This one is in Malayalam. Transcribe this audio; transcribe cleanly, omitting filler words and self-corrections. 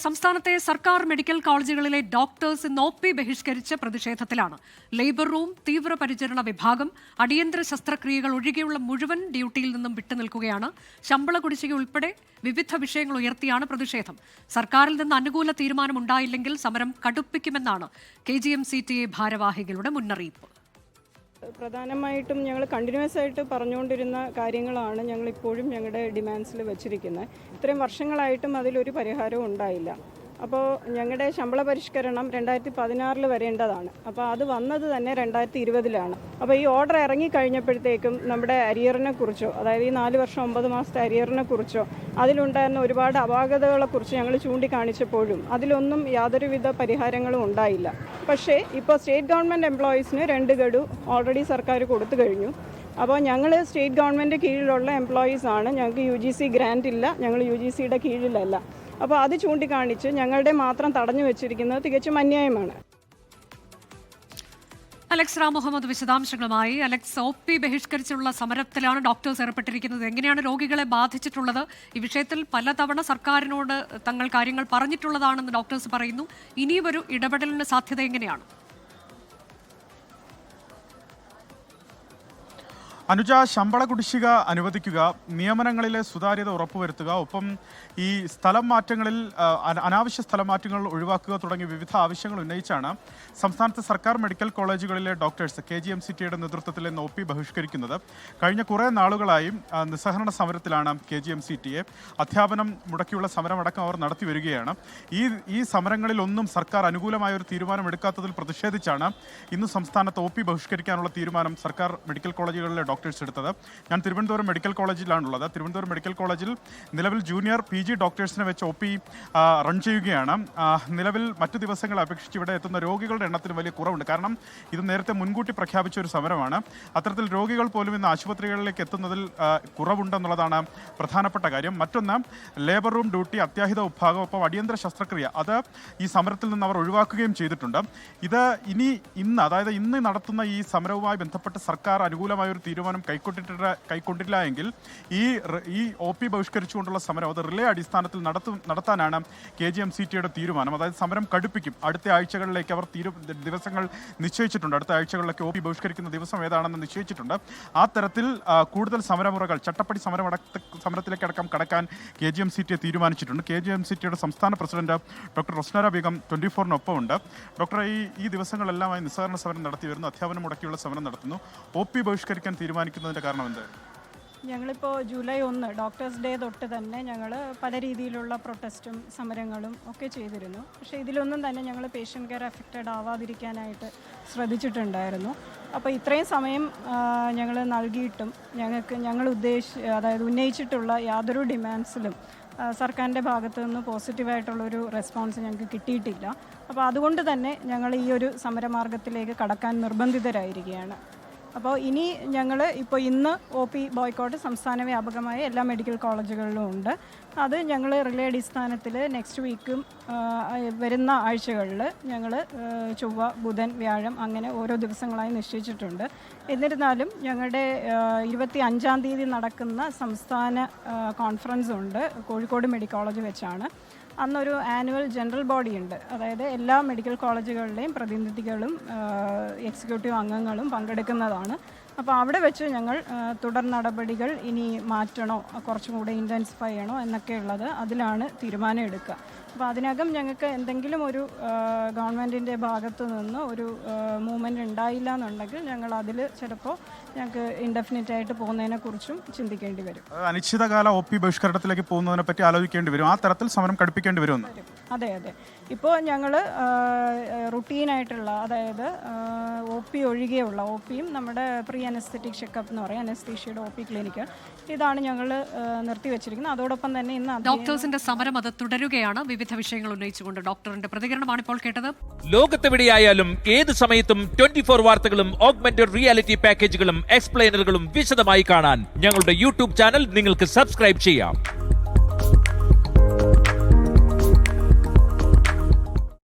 സംസ്ഥാനത്തെ സർക്കാർ മെഡിക്കൽ കോളേജുകളിലെ ഡോക്ടേഴ്സ് ഇന്ന് ഒ പി ബഹിഷ്കരിച്ച് പ്രതിഷേധത്തിലാണ്. ലേബർ റൂം, തീവ്രപരിചരണ വിഭാഗം, അടിയന്തര ശസ്ത്രക്രിയകൾ ഒഴികെയുള്ള മുഴുവൻ ഡ്യൂട്ടിയിൽ നിന്നും വിട്ടുനിൽക്കുകയാണ്. ശമ്പള കുടിശ്ശിക ഉൾപ്പെടെ വിവിധ വിഷയങ്ങൾ ഉയർത്തിയാണ് പ്രതിഷേധം. സർക്കാരിൽ നിന്ന് അനുകൂല തീരുമാനമുണ്ടായില്ലെങ്കിൽ സമരം കടുപ്പിക്കുമെന്നാണ് KGM-CTA ഭാരവാഹികളുടെ മുന്നറിയിപ്പ്. പ്രധാനമായിട്ടും ഞങ്ങൾ കണ്ടിന്യൂസ് ആയിട്ട് പറഞ്ഞുകൊണ്ടിരുന്ന കാര്യങ്ങളാണ് ഞങ്ങൾ ഇപ്പോഴും ഞങ്ങളുടെ ഡിമാൻഡ്സിൽ വെച്ചിരിക്കുന്നത്. ഇത്രയും വർഷങ്ങളായിട്ടും അതിലൊരു പരിഹാരവും ഉണ്ടായില്ല. അപ്പോൾ ഞങ്ങളുടെ ശമ്പള പരിഷ്കരണം 2016 വരേണ്ടതാണ്. അപ്പോൾ അത് വന്നത് തന്നെ 2020. അപ്പോൾ ഈ ഓർഡർ ഇറങ്ങിക്കഴിഞ്ഞപ്പോഴത്തേക്കും നമ്മുടെ അരിയറിനെ കുറിച്ചോ, അതായത് ഈ 4 വർഷം 9 മാസത്തെ അരിയറിനെ കുറിച്ചോ അതിലുണ്ടായിരുന്ന ഒരുപാട് അപാകതകളെക്കുറിച്ച് ഞങ്ങൾ ചൂണ്ടിക്കാണിച്ചപ്പോഴും അതിലൊന്നും യാതൊരുവിധ പരിഹാരങ്ങളും ഉണ്ടായില്ല. പക്ഷേ ഇപ്പോൾ സ്റ്റേറ്റ് ഗവൺമെൻറ് എംപ്ലോയീസിന് 2 ഗഡു ഓൾറെഡി സർക്കാർ കൊടുത്തു കഴിഞ്ഞു. അപ്പോൾ ഞങ്ങൾ സ്റ്റേറ്റ് ഗവൺമെൻറ് കീഴിലുള്ള എംപ്ലോയീസാണ്. ഞങ്ങൾക്ക് UGC ഗ്രാൻറ്റ് ഇല്ല, ഞങ്ങൾ UGCയുടെ കീഴിലല്ല. അപ്പോൾ അത് ചൂണ്ടിക്കാണിച്ച് ഞങ്ങളുടെ മാത്രം തടഞ്ഞു വെച്ചിരിക്കുന്നത് തികച്ചും അന്യായമാണ്. അലക്സ് റാം മുഹമ്മദ് വിശദാംശങ്ങളുമായി. അലക്സ്, ഒ പി ബഹിഷ്കരിച്ചുള്ള സമരത്തിലാണ് ഡോക്ടേഴ്സ് ഏർപ്പെട്ടിരിക്കുന്നത്. എങ്ങനെയാണ് രോഗികളെ ബാധിച്ചിട്ടുള്ളത്? ഈ വിഷയത്തിൽ പലതവണ സർക്കാരിനോട് തങ്ങൾ കാര്യങ്ങൾ പറഞ്ഞിട്ടുള്ളതാണെന്ന് ഡോക്ടേഴ്സ് പറയുന്നു. ഇനിയും ഒരു ഇടപെടലിന് സാധ്യത എങ്ങനെയാണ്? അനുജ, ശമ്പള കുടിശ്ശിക അനുവദിക്കുക, നിയമനങ്ങളിലെ സുതാര്യത ഉറപ്പുവരുത്തുക, ഒപ്പം ഈ സ്ഥലം മാറ്റങ്ങളിൽ അനാവശ്യ സ്ഥലം മാറ്റങ്ങൾ ഒഴിവാക്കുക തുടങ്ങിയ വിവിധ ആവശ്യങ്ങൾ ഉന്നയിച്ചാണ് സംസ്ഥാനത്തെ സർക്കാർ മെഡിക്കൽ കോളേജുകളിലെ ഡോക്ടേഴ്സ് KGM-CTAയുടെ നേതൃത്വത്തിൽ ഇന്ന് ഒ പി ബഹിഷ്കരിക്കുന്നത്. കഴിഞ്ഞ കുറേ നാളുകളായും നിസ്സഹരണ സമരത്തിലാണ് KGM-CTA. അധ്യാപനം മുടക്കിയുള്ള സമരമടക്കം അവർ നടത്തി വരികയാണ്. ഈ സമരങ്ങളിലൊന്നും സർക്കാർ അനുകൂലമായ ഒരു തീരുമാനമെടുക്കാത്തതിൽ പ്രതിഷേധിച്ചാണ് ഇന്ന് സംസ്ഥാനത്ത് ഒ പി ബഹിഷ്കരിക്കാനുള്ള തീരുമാനം സർക്കാർ മെഡിക്കൽ കോളേജുകളിലെ ഡോക്ടേഴ്സ് എടുത്തത്. ഞാൻ തിരുവനന്തപുരം മെഡിക്കൽ കോളേജിലാണുള്ളത്. തിരുവനന്തപുരം മെഡിക്കൽ കോളേജിൽ നിലവിൽ ജൂനിയർ PG ഡോക്ടേഴ്സിനെ വെച്ച് ഒ പി റൺ ചെയ്യുകയാണ്. നിലവിൽ മറ്റു ദിവസങ്ങളെ അപേക്ഷിച്ച് ഇവിടെ എത്തുന്ന രോഗികളുടെ എണ്ണത്തിന് വലിയ കുറവുണ്ട്. കാരണം ഇത് നേരത്തെ മുൻകൂട്ടി പ്രഖ്യാപിച്ച ഒരു സമരമാണ്. അത്തരത്തിൽ രോഗികൾ പോലും ഇന്ന് ആശുപത്രികളിലേക്ക് എത്തുന്നതിൽ കുറവുണ്ടെന്നുള്ളതാണ് പ്രധാനപ്പെട്ട കാര്യം. മറ്റൊന്ന്, ലേബർ റൂം ഡ്യൂട്ടി, അത്യാഹിത വിഭാഗം, ഒപ്പം അടിയന്തര ശസ്ത്രക്രിയ, അത് ഈ സമരത്തിൽ നിന്ന് അവർ ഒഴിവാക്കുകയും ചെയ്തിട്ടുണ്ട്. ഇത് ഇന്ന് അതായത് ഇന്ന് നടത്തുന്ന ഈ സമരവുമായി ബന്ധപ്പെട്ട് സർക്കാർ അനുകൂലമായ ഒരു തീരുമാനം കൈക്കൊണ്ടില്ല എങ്കിൽ ഈ ഒ പി ബഹിഷ്കരിച്ചുകൊണ്ടുള്ള സമരം അത് റിലേ അടിസ്ഥാനത്തിൽ നടത്താനാണ് KGM-CTAയുടെ തീരുമാനം. അതായത് സമരം കടുപ്പിക്കും. അടുത്ത ആഴ്ചകളിലേക്ക് അവർ ദിവസങ്ങൾ നിശ്ചയിച്ചിട്ടുണ്ട്. അടുത്ത ആഴ്ചകളിലേക്ക് ഒ പി ബഹിഷ്കരിക്കുന്ന ദിവസം ഏതാണെന്ന് നിശ്ചയിച്ചിട്ടുണ്ട്. ആ തരത്തിൽ കൂടുതൽ സമരമുറകൾ, ചട്ടപ്പടി സമരത്തിലേക്ക് അടക്കം കടക്കാൻ KGM-CTA തീരുമാനിച്ചിട്ടുണ്ട്. KGM-CTAയുടെ സംസ്ഥാന പ്രസിഡന്റ് ഡോക്ടർ റോസ്നാര ബീഗം 24-നൊപ്പമുണ്ട്. ഡോക്ടർ, ഈ ദിവസങ്ങളെല്ലാമായി നിസ്സഹരണ സമരം നടത്തി വരുന്നു, അധ്യാപനം മുടക്കിയുള്ള സമരം നടത്തുന്നു. ഒ പി ബഹിഷ്കരിക്കാൻ തീരുമാനിക്കുന്നതിന്റെ കാരണം എന്തായിരുന്നു? ഞങ്ങളിപ്പോൾ ജൂലൈ 1 ഡോക്ടേഴ്സ് ഡേ തൊട്ട് തന്നെ ഞങ്ങൾ പല രീതിയിലുള്ള പ്രൊട്ടസ്റ്റും സമരങ്ങളും ഒക്കെ ചെയ്തിരുന്നു. പക്ഷേ ഇതിലൊന്നും തന്നെ ഞങ്ങൾ പേഷ്യൻ്റ് കെയർ അഫക്റ്റഡ് ആവാതിരിക്കാനായിട്ട് ശ്രദ്ധിച്ചിട്ടുണ്ടായിരുന്നു. അപ്പോൾ ഇത്രയും സമയം ഞങ്ങൾ നൽകിയിട്ടും ഞങ്ങൾ ഉന്നയിച്ചിട്ടുള്ള യാതൊരു ഡിമാൻഡ്സിലും സർക്കാരിൻ്റെ ഭാഗത്തു നിന്ന് പോസിറ്റീവായിട്ടുള്ളൊരു റെസ്പോൺസ് ഞങ്ങൾക്ക് കിട്ടിയിട്ടില്ല. അപ്പോൾ അതുകൊണ്ട് തന്നെ ഞങ്ങൾ ഈ ഒരു സമരമാർഗത്തിലേക്ക് കടക്കാൻ നിർബന്ധിതരായിരിക്കുകയാണ്. അപ്പോൾ ഇനി ഞങ്ങൾ ഇന്ന് ഒ പി ബോയ്ക്കോട്ട് സംസ്ഥാന വ്യാപകമായ എല്ലാ മെഡിക്കൽ കോളേജുകളിലും ഉണ്ട്. അത് ഞങ്ങൾ റിലേ അടിസ്ഥാനത്തിൽ നെക്സ്റ്റ് വീക്കും വരുന്ന ആഴ്ചകളിൽ ഞങ്ങൾ ചൊവ്വ, ബുധൻ, വ്യാഴം അങ്ങനെ ഓരോ ദിവസങ്ങളായി നിശ്ചയിച്ചിട്ടുണ്ട്. എന്നിരുന്നാലും ഞങ്ങളുടെ 25-ാം തീയതി നടക്കുന്ന സംസ്ഥാന കോൺഫറൻസ് ഉണ്ട് കോഴിക്കോട് മെഡിക്കൽ കോളേജ് വെച്ചാണ്. അന്നൊരു ആനുവൽ ജനറൽ ബോഡി ഉണ്ട്. അതായത് എല്ലാ മെഡിക്കൽ കോളേജുകളിലെയും പ്രതിനിധികളും എക്സിക്യൂട്ടീവ് അംഗങ്ങളും പങ്കെടുക്കുന്നതാണ്. അപ്പോൾ അവിടെ വെച്ച് ഞങ്ങൾ തുടർ നടപടികൾ ഇനി മാറ്റണോ, കുറച്ചും കൂടെ ഇൻറ്റൻസിഫൈ ചെയ്യണോ എന്നൊക്കെയുള്ളത് അതിലാണ് തീരുമാനം എടുക്കുക. അപ്പോൾ അതിനകം ഞങ്ങൾക്ക് എന്തെങ്കിലും ഒരു ഗവൺമെൻറ്റിൻ്റെ ഭാഗത്തു നിന്ന് ഒരു മൂവ്മെൻറ്റ് ഉണ്ടായില്ല എന്നുണ്ടെങ്കിൽ ഞങ്ങൾ അതിൽ ചിലപ്പോൾ ഞങ്ങൾക്ക് ഇൻഡെഫിനിറ്റ് ആയിട്ട് പോകുന്നതിനെക്കുറിച്ചും ചിന്തിക്കേണ്ടി വരും. അനിശ്ചിതകാല ഒ പി ബഹിഷ്കരണത്തിലേക്ക് പോകുന്നതിനെ പറ്റി ആലോചിക്കേണ്ടി വരും. ആ തരത്തിൽ സമരം കടുപ്പിക്കേണ്ടി വരുമെന്ന്. അതെ. ഇപ്പോൾ ഞങ്ങൾ റുട്ടീനായിട്ടുള്ള, അതായത് ഒ പി ഒഴികെയുള്ള ഒ പിയും നമ്മുടെ പ്രീ അനസ്തെറ്റിക് ചെക്കപ്പ് എന്ന് പറയും, അനസ്തീഷ്യയുടെ ഒ പി ക്ലിനിക്ക്, ഇതാണ് ഞങ്ങൾ നിർത്തിവെച്ചിരിക്കുന്നത്. അതോടൊപ്പം തന്നെ ഇന്ന് ഡോക്ടേഴ്സിന്റെ സമരം അത് തുടരുകയാണ്. വിവിധ വിഷയങ്ങൾ ഉന്നയിച്ചുകൊണ്ട് ഡോക്ടറിന്റെ പ്രതികരണമാണ് ഇപ്പോൾ കേട്ടത്. ലോകത്തെവിടെയായാലും ഏത് സമയത്തും 24 വാർത്തകളും ഓഗ്മെന്റഡ് റിയാലിറ്റി പാക്കേജുകളും എക്സ്പ്ലെയിനറുകളും വിശദമായി കാണാൻ ഞങ്ങളുടെ YouTube ചാനൽ നിങ്ങൾക്ക് സബ്സ്ക്രൈബ് ചെയ്യാം.